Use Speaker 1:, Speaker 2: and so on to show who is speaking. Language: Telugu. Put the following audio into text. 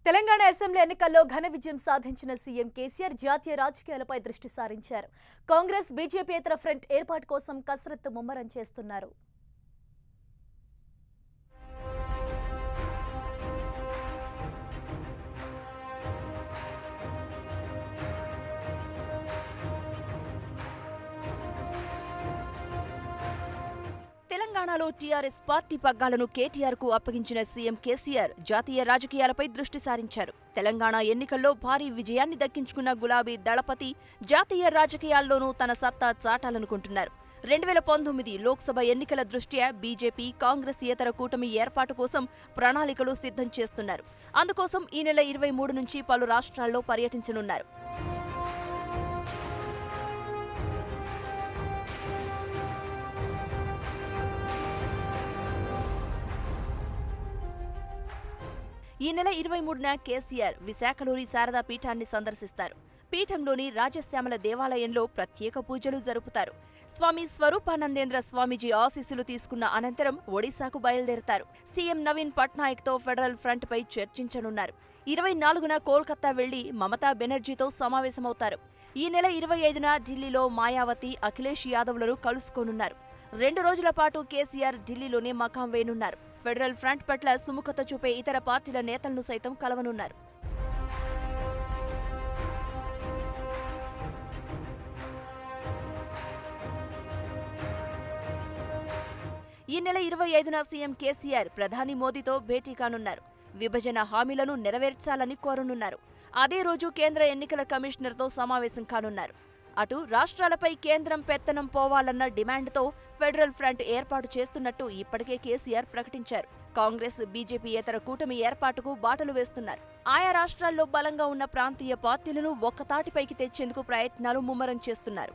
Speaker 1: తెలంగాణ అసెంబ్లీ ఎన్నికల్లో ఘన విజయం సాధించిన సీఎం కేసీఆర్ జాతీయ రాజకీయాలపై దృష్టి సారించారు. కాంగ్రెస్ బీజేపీయేతర ఫ్రంట్ ఏర్పాటు కోసం కసరత్తు ముమ్మరం చేస్తున్నారు.
Speaker 2: తెలంగాణలో టీఆర్ఎస్ పార్టీ పగ్గాలను కేటీఆర్ కు అప్పగించిన సీఎం కేసీఆర్ జాతీయ రాజకీయాలపై దృష్టి సారించారు. తెలంగాణ ఎన్నికల్లో భారీ విజయాన్ని దక్కించుకున్న గులాబీ దళపతి జాతీయ రాజకీయాల్లోనూ తన సత్తా చాటాలనుకుంటున్నారు. 2019 లోక్సభ ఎన్నికల దృష్ట్యా బీజేపీ, కాంగ్రెస్ ఏతర కూటమి ఏర్పాటు కోసం ప్రణాళికలు సిద్ధం చేస్తున్నారు. అందుకోసం ఈ నెల 23 నుంచి పలు రాష్ట్రాల్లో పర్యటించనున్నారు. ఈ నెల 23న కేసీఆర్ విశాఖలోని శారదా పీఠాన్ని సందర్శిస్తారు. పీఠంలోని రాజశ్యామల దేవాలయంలో ప్రత్యేక పూజలు జరుపుతారు. స్వామి స్వరూపానందేంద్ర స్వామీజీ ఆశీస్సులు తీసుకున్న అనంతరం ఒడిశాకు బయలుదేరతారు. సీఎం నవీన్ పట్నాయక్తో ఫెడరల్ ఫ్రంట్ పై చర్చించనున్నారు. 24న కోల్కతా వెళ్లి మమతా బెనర్జీతో సమావేశమవుతారు. ఈ నెల 25న ఢిల్లీలో మాయావతి, అఖిలేష్ యాదవ్లను కలుసుకోనున్నారు. 2 రోజుల పాటు కేసీఆర్ ఢిల్లీలోనే మకాం వేయనున్నారు. ఫెడరల్ ఫ్రంట్ పట్ల సుముఖత చూపే ఇతర పార్టీల నేతలను సైతం కలవనున్నారు. ఈ నెల 25న సీఎం కేసీఆర్ ప్రధాని మోదీతో భేటీ కానున్నారు. విభజన హామీలను నెరవేర్చాలని కోరనున్నారు. అదే రోజు కేంద్ర ఎన్నికల కమిషనర్తో సమావేశం కానున్నారు. అటు రాష్ట్రాలపై కేంద్రం పెత్తనం పోవాలన్న డిమాండ్తో ఫెడరల్ ఫ్రంట్ ఏర్పాటు చేస్తున్నట్టు ఇప్పటికే కేసీఆర్ ప్రకటించారు. కాంగ్రెస్, బీజేపీయేతర కూటమి ఏర్పాటుకు బాటలు వేస్తున్నారు. ఆయా రాష్ట్రాల్లో బలంగా ఉన్న ప్రాంతీయ పార్టీలను ఒక్కతాటిపైకి తెచ్చేందుకు ప్రయత్నాలు ముమ్మరం చేస్తున్నారు.